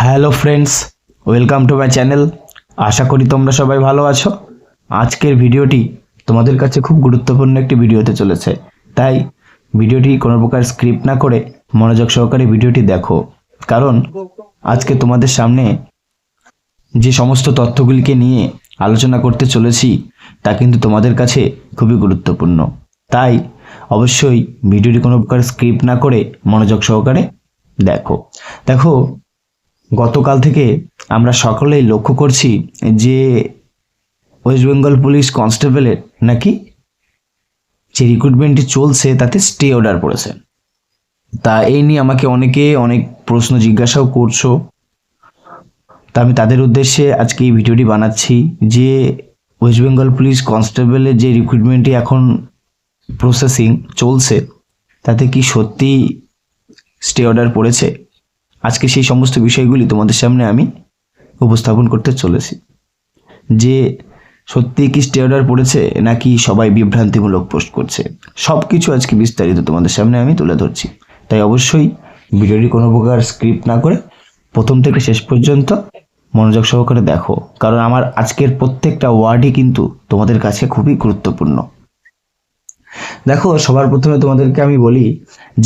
Hello friends, welcome to my channel. আশা করি তোমরা সবাই ভালো আছো। আজকের ভিডিওটি তোমাদের কাছে খুব গুরুত্বপূর্ণ একটি ভিডিও হতে চলেছে, তাই ভিডিওটি কোনো প্রকার স্ক্রিপ্ট না করে মনোযোগ সহকারে ভিডিওটি দেখো, কারণ আজকে তোমাদের সামনে যে সমস্ত তথ্যগুলিকে নিয়ে আলোচনা করতে চলেছি তা কিন্তু তোমাদের কাছে খুবই গুরুত্বপূর্ণ। তাই অবশ্যই ভিডিওটি কোনো প্রকার স্ক্রিপ্ট না করে মনোযোগ সহকারে দেখো গতকাল থেকে আমরা সকলেই লক্ষ্য করছি যে ওয়েস্ট বেঙ্গল পুলিশ কনস্টেবলের নাকি যে রিক্রুটমেন্টটি চলছে তাতে স্টে অর্ডার পড়েছে। তা এই নিয়ে আমাকে অনেক প্রশ্ন জিজ্ঞাসাও করছো, তা আমি তাদের উদ্দেশ্যে আজকে এই ভিডিওটি বানাচ্ছি যে ওয়েস্ট বেঙ্গল পুলিশ কনস্টেবলের যে রিক্রুটমেন্টটি এখন প্রসেসিং চলছে তাতে কি সত্যি স্টে অর্ডার পড়েছে। আজকে সেই সমস্ত বিষয়গুলি তোমাদের সামনে আমি উপস্থাপন করতে চলেছি, যে সত্যি কি স্টে অর্ডার পড়েছে নাকি সবাই বিভ্রান্তিমূলক পোস্ট করছে। সব কিছু আজকে বিস্তারিত তোমাদের সামনে আমি তুলে ধরছি, তাই অবশ্যই ভিডিওটি কোনো প্রকার স্ক্রিপ্ট না করে প্রথম থেকে শেষ পর্যন্ত মনোযোগ সহকারে দেখো, কারণ আমার আজকের প্রত্যেকটা ওয়ার্ডই কিন্তু তোমাদের কাছে খুবই গুরুত্বপূর্ণ। দেখো, সবার প্রথমে তোমাদেরকে আমি বলি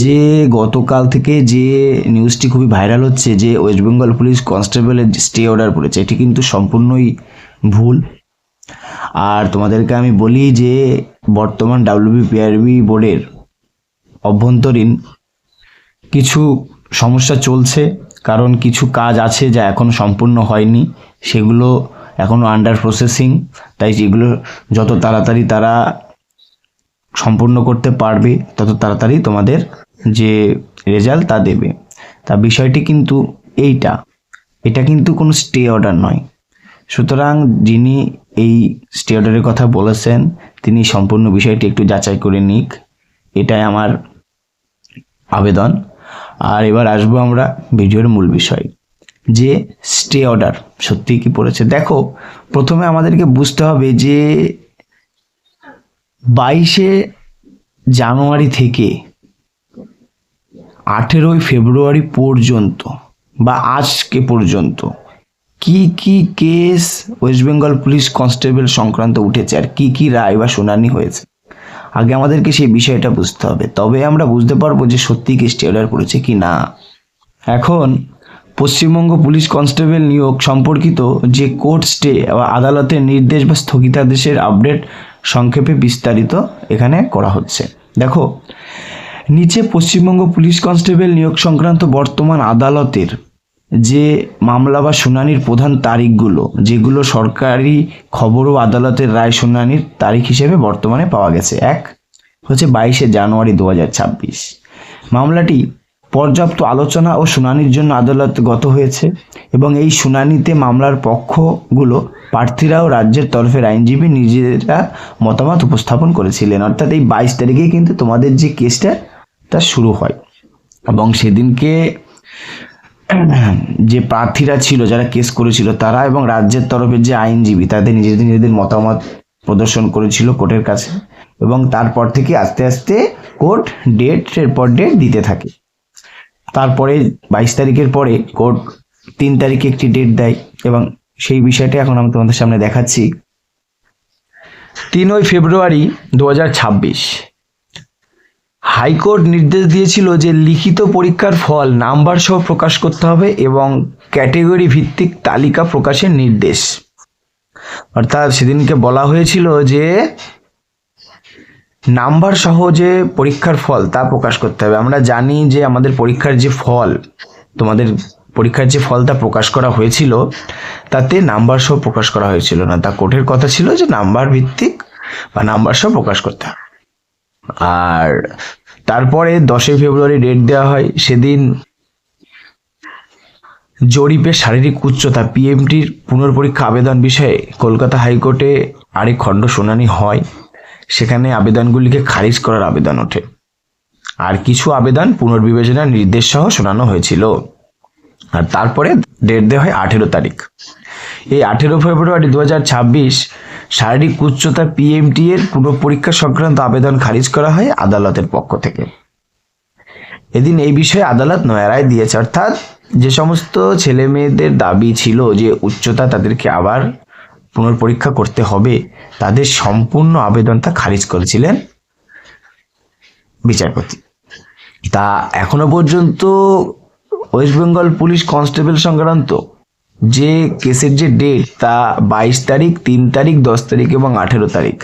যে গতকাল থেকে যে নিউজটি খুবই ভাইরাল হচ্ছে যে ওয়েস্ট বেঙ্গল পুলিশ কনস্টেবলের স্টে অর্ডার পড়েছে, এটি কিন্তু সম্পূর্ণই ভুল। আর তোমাদেরকে আমি বলি যে বর্তমান WBPRB বোর্ডের অভ্যন্তরীণ কিছু সমস্যা চলছে, কারণ কিছু কাজ আছে যা এখনো সম্পূর্ণ হয়নি, সেগুলো এখনো আন্ডার প্রসেসিং। তাই যেগুলো যত তাড়াতাড়ি তারা সম্পূর্ণ করতে পারবে তত তাড়াতাড়ি তোমাদের যে রেজাল্ট তা দেবে। তা বিষয়টি কিন্তু এটা কিন্তু কোনো স্টে অর্ডার নয়। সুতরাং যিনি এই স্টে অর্ডারের কথা বলেছেন তিনি সম্পূর্ণ বিষয়টি একটু যাচাই করে নিক, এটাই আমার আবেদন। আর এবার আসবো আমরা ভিডিওর মূল বিষয়, যে স্টে অর্ডার সত্যি কি পড়েছে। দেখো, প্রথমে আমাদেরকে বুঝতে হবে যে 22শে জানুয়ারি থেকে 18ই ফেব্রুয়ারি পর্যন্ত বা আজকে পর্যন্ত কি কি case West Bengal police constable সংক্রান্ত উঠেছে আর কি কি রায় বা শুনানি হয়েছে। আগে আমাদেরকে সেই বিষয়টা বুঝতে হবে, তবে আমরা বুঝতে পারবো যে সত্যি কি স্টে অর্ডার পড়েছে কি না। এখন পশ্চিমবঙ্গ পুলিশ কনস্টেবল নিয়োগ সম্পর্কিত যে কোর্ট স্টে বা আদালতের নির্দেশ বা স্থগিতাদেশের আপডেট সংক্ষেপে বিস্তারিত এখানে করা হচ্ছে। দেখো, নিচে পশ্চিমবঙ্গ পুলিশ কনস্টেবল নিয়োগ সংক্রান্ত বর্তমান আদালতের যে মামলা বা শুনানির প্রধান তারিখগুলো, যেগুলো সরকারি খবর ও আদালতের রায় শুনানির তারিখ হিসেবে বর্তমানে পাওয়া গেছে। এক হচ্ছে 22শে জানুয়ারি 2026। মামলাটি পর্যাপ্ত আলোচনা ও শুনানির জন্য আদালতে গত হয়েছে এবং এই শুনানিতে মামলার পক্ষগুলো প্রার্থীরাও রাজ্যের তরফের আইনজীবী নিজেরা মতামত উপস্থাপন করেছিলেন। অর্থাৎ এই 22 তারিখে কিন্তু তোমাদের যে কেসটা তা শুরু হয় এবং সেদিনকে যে প্রার্থীরা ছিল যারা কেস করেছিল তারা এবং রাজ্যের তরফের যে আইনজীবী তাদের নিজেদের মতামত প্রদর্শন করেছিল কোর্টের কাছে, এবং তারপর থেকে আস্তে আস্তে কোর্ট ডেটের পর ডেট দিতে থাকে। তারপরে 22 তারিখের পরে কোর্ট 3 তারিখে একটি ডেট দেয় এবং সেই বিষয়টা এখন আমি তোমাদের সামনে দেখাচ্ছি। 3ই ফেব্রুয়ারি 2026 হাইকোর্ট নির্দেশ দিয়েছিল যে লিখিত পরীক্ষার ফল নাম্বার সহ প্রকাশ করতে হবে এবং ক্যাটেগরি ভিত্তিক তালিকা প্রকাশের নির্দেশ। অর্থাৎ সেদিনকে বলা হয়েছিল যে নাম্বার সহ যে পরীক্ষার ফল তা প্রকাশ করতে হবে। আমরা জানি যে আমাদের পরীক্ষার যে ফল, তোমাদের পরীক্ষার যে ফলটা প্রকাশ করা হয়েছিল তাতে নাম্বার সহ প্রকাশ করা হয়েছিল না, তা কোর্টের কথা ছিল যে নাম্বার ভিত্তিক বা নাম্বার সহ প্রকাশ করতে হবে। আর তারপরে 10 ফেব্রুয়ারি ডেট দেওয়া হয়। সেদিন জরিপের শারীরিক উচ্চতা PMTর পুনর্পরীক্ষা আবেদন বিষয়ে কলকাতা হাইকোর্টে আরেক খণ্ড শুনানি হয়। সেখানে আবেদনগুলিকে খারিজ করার আবেদন ওঠে আর কিছু আবেদন পুনর্বিবেচনার নির্দেশ সহ শোনানো হয়েছিল। আর তারপরে ডেট দেওয়া হয় 18 তারিখ। এই 18 ফেব্রুয়ারি 2026 শারীরিক উচ্চতা PMT এর পুনঃপরীক্ষা সংক্রান্ত আবেদন খারিজ করা হয় আদালতের পক্ষ থেকে। এদিন এই বিষয়ে আদালত নয়া রায় দিয়েছে, অর্থাৎ যে সমস্ত ছেলে মেয়েদের দাবি ছিল যে উচ্চতা তাদেরকে আবার পুনর্পরীক্ষা করতে হবে, তাদের সম্পূর্ণ আবেদনটা খারিজ করেছিলেন বিচারপতি। তা এখনো পর্যন্ত ওয়েস্ট বেঙ্গল পুলিশ কনস্টেবল সংক্রান্ত যে কেসের যে ডেট, তা 22 তারিখ, 3 তারিখ, 10 তারিখ এবং 18 তারিখ।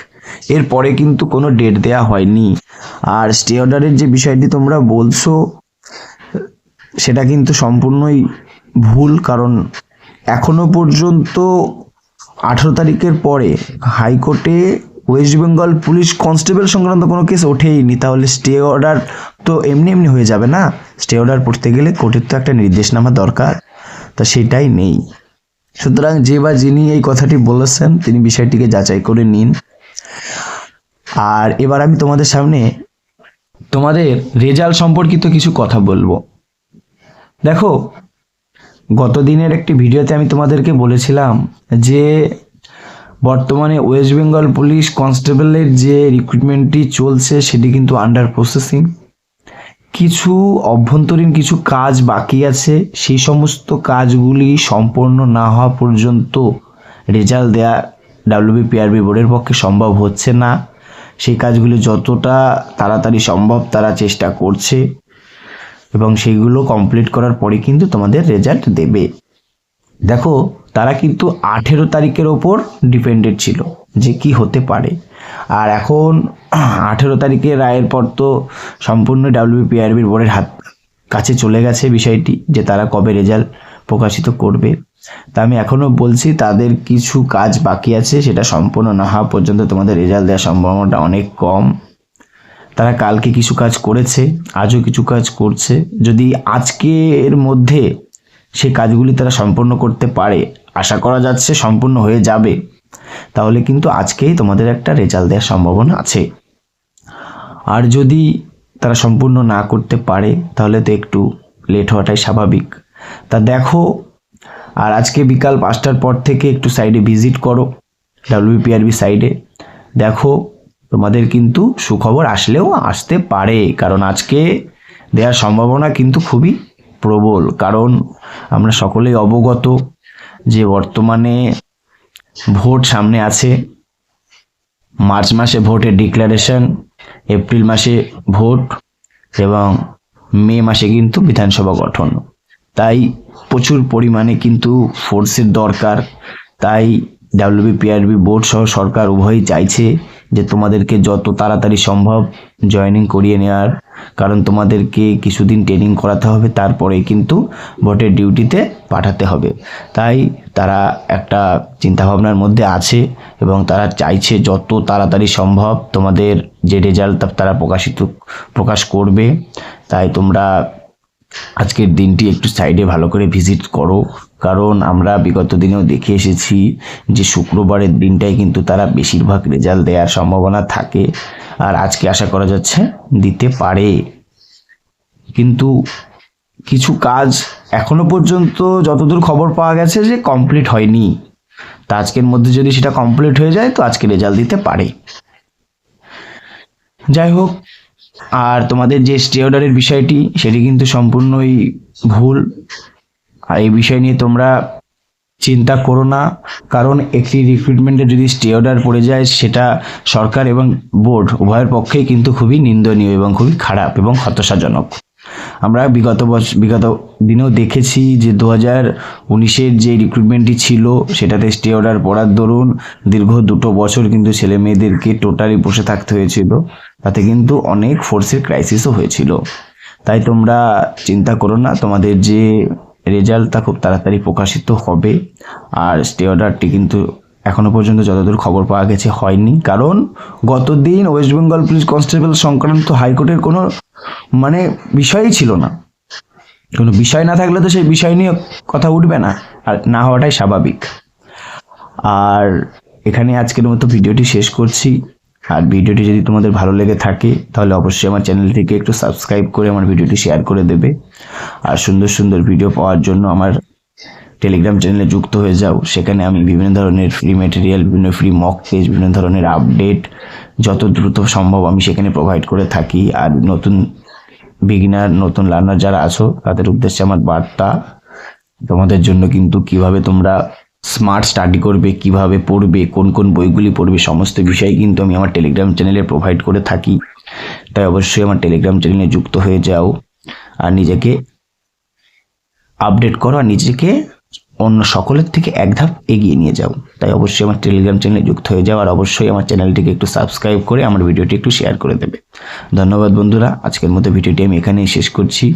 এরপরে কিন্তু কোনো ডেট দেয়া হয়নি। আর স্টে অর্ডারের যে বিষয়টি তোমরা বলছো, সেটা কিন্তু সম্পূর্ণই ভুল। কারণ এখনো পর্যন্ত 18 তারিখের পরে হাইকোর্টে ওয়েস্ট বেঙ্গল পুলিশ কনস্টেবল সংক্রান্ত কোনো কেস ওঠেইনি। তাহলে স্টে অর্ডার তো এমনি এমনি হয়ে যাবে না। স্টে অর্ডার পড়তে গেলে কোর্টের তো একটা নির্দেশনামা দরকার, তা সেটাই নেই। সুতরাং যে বা যিনি এই কথাটি বলেছেন তিনি বিষয়টিকে যাচাই করে নিন। আর এবার আমি তোমাদের সামনে তোমাদের রেজাল্ট সম্পর্কিত কিছু কথা বলবো। দেখো, গত দিনের একটি ভিডিওতে আমি তোমাদেরকে বলেছিলাম যে বর্তমানে ওয়েস্ট বেঙ্গল পুলিশ কনস্টেবলের যে রিক্রুটমেন্টটি চলছে সেটি কিন্তু আন্ডার প্রসেসিং। কিছু অভ্যন্তরীণ কিছু কাজ বাকি আছে, সেই সমস্ত কাজগুলি সম্পন্ন না হওয়া পর্যন্ত রেজাল্ট দেয়া WBPRB বোর্ডের পক্ষে সম্ভব হচ্ছে না। সেই কাজগুলি যতটা তাড়াতাড়ি সম্ভব তারা চেষ্টা করছে এবং সেইগুলো কমপ্লিট করার পরে কিন্তু তোমাদের রেজাল্ট দেবে। দেখো, তারা কিন্তু 18 তারিখের ওপর ডিপেন্ডেড ছিল যে কি হতে পারে। আর এখন 18 তারিখের রায়ের পর তো সম্পূর্ণ WBPRB বোর্ডের কাছে চলে গেছে বিষয়টি, যে তারা কবে রেজাল্ট প্রকাশিত করবে। তা আমি এখনও বলছি তাদের কিছু কাজ বাকি আছে, সেটা সম্পূর্ণ না হওয়া পর্যন্ত তোমাদের রেজাল্ট দেওয়ার সম্ভাবনাটা অনেক কম। তারা কালকে কিছু কাজ করেছে, আজও কিছু কাজ করছে। যদি আজকের মধ্যে সেই কাজগুলি তারা সম্পন্ন করতে পারে, আশা করা যাচ্ছে সম্পূর্ণ হয়ে যাবে, তাহলে কিন্তু আজকেই তোমাদের একটা রেজাল্ট দেওয়ার সম্ভাবনা আছে। আর যদি তারা সম্পূর্ণ না করতে পারে তাহলে তো একটু লেট হওয়াটাই স্বাভাবিক। তা দেখো, আর আজকে বিকাল 5টার পর থেকে একটু সাইডে ভিজিট করো, WBPRB সাইডে দেখো, তোমাদের কিন্তু সুখবর আসলেও আসতে পারে। কারণ আজকে দেওয়ার সম্ভাবনা কিন্তু খুবই প্রবল। কারণ আমরা সকলেই অবগত যে বর্তমানে ভোট সামনে আছে। মার্চ মাসে ভোটের ডিক্লারেশন, এপ্রিল মাসে ভোট এবং মে মাসে কিন্তু বিধানসভা গঠন। তাই প্রচুর পরিমাণে কিন্তু ফোর্সের দরকার। তাই WBPRB বোর্ড সহ সরকার উভয়ই চাইছে যে তোমাদেরকে যত তাড়াতাড়ি সম্ভব জয়েনিং করিয়ে নেওয়ার। কারণ তোমাদেরকে কিছুদিন ট্রেনিং করাতে হবে, তারপরে কিন্তু ভোটের ডিউটিতে পাঠাতে হবে। তাই তারা একটা চিন্তাভাবনার মধ্যে আছে এবং তারা চাইছে যত তাড়াতাড়ি সম্ভব তোমাদের যে রেজাল্ট তারা প্রকাশ করবে। তাই তোমরা আজকের দিনটি একটু সাইডে ভালো করে ভিজিট করো। কারণ আমরা বিগত দিনেও দেখে এসেছি যে শুক্রবারের দিনটাই কিন্তু তারা বেশিরভাগ রেজাল্ট দেওয়ার সম্ভাবনা থাকে। আর আজকে আশা করা যাচ্ছে দিতে পারে। কিন্তু কিছু কাজ এখনো পর্যন্ত যতদূর খবর পাওয়া গেছে যে কমপ্লিট হয়নি। তা আজকের মধ্যে যদি সেটা কমপ্লিট হয়ে যায় তো আজকে রেজাল্ট দিতে পারে। যাই হোক, আর তোমাদের যে স্টে অর্ডারের বিষয়টি সেটি কিন্তু সম্পূর্ণই ভুল। আর এই বিষয় নিয়ে তোমরা চিন্তা করো না। কারণ একটি রিক্রুটমেন্টে যদি স্টে অর্ডার পড়ে যায় সেটা সরকার এবং বোর্ড উভয়ের পক্ষেই কিন্তু খুবই নিন্দনীয় এবং খুবই খারাপ এবং হতাশাজনক। আমরা বিগত দিনেও দেখেছি যে 2019-এর যে রিক্রুটমেন্টটি ছিল সেটাতে স্টে অর্ডার পড়ার দরুন দীর্ঘ 2 বছর কিন্তু ছেলে মেয়েদেরকে টোটালি বসে থাকতে হয়েছিল। তাতে কিন্তু অনেক ফোর্সের ক্রাইসিসও হয়েছিল। তাই তোমরা চিন্তা করো না, তোমাদের যে রেজাল্ট তা খুব তাড়াতাড়ি প্রকাশিত হবে। আর স্টে অর্ডারটি কিন্তু এখনো পর্যন্ত যতদূর খবর পাওয়া গেছে হয়নি। কারণ গতদিন ওয়েস্ট বেঙ্গল পুলিশ কনস্টেবল সংক্রান্ত হাইকোর্টের কোনো বিষয়ই ছিল না। কোনো বিষয় না থাকলে তো সেই বিষয় নিয়ে কথা উঠবে না, আর না হওয়াটাই স্বাভাবিক। আর এখানে আজকের মতো ভিডিওটি শেষ করছি। আর ভিডিওটি যদি তোমাদের ভালো লেগে থাকে তাহলে অবশ্যই আমার চ্যানেলটিকে একটু সাবস্ক্রাইব করে আমার ভিডিওটি শেয়ার করে দেবে। আর সুন্দর সুন্দর ভিডিও পাওয়ার জন্য আমার টেলিগ্রাম চ্যানেলে যুক্ত হয়ে যাও। সেখানে আমি বিভিন্ন ধরনের ফ্রি ম্যাটেরিয়াল, বিভিন্ন ফ্রি মক টেস্ট, বিভিন্ন ধরনের আপডেট যত দ্রুত সম্ভব আমি সেখানে প্রোভাইড করে থাকি। আর নতুন বিগিনার নতুন লার্নার যারা আছো তাদের উদ্দেশ্যে আমার বার্তা, তোমাদের জন্য কিন্তু কিভাবে তোমরা স্মার্ট স্টাডি করবে, কিভাবে পড়বে, কোন কোন বইগুলি পড়বে, সমস্ত বিষয় কিন্তু আমি আমার টেলিগ্রাম চ্যানেলে প্রোভাইড করে থাকি। তাই অবশ্যই আমার টেলিগ্রাম চ্যানেলে যুক্ত হয়ে যাও আর নিজেকে আপডেট করো আর নিজেকে অন্য সকলের থেকে এক ধাপ এগিয়ে নিয়ে যাও। তাই অবশ্যই আমার টেলিগ্রাম চ্যানেলে যুক্ত হয়ে যাও আর অবশ্যই আমার চ্যানেলটিকে একটু সাবস্ক্রাইব করে আমার ভিডিওটি একটু শেয়ার করে দেবে। ধন্যবাদ বন্ধুরা, আজকের মতো ভিডিওটি আমি এখানেই শেষ করছি।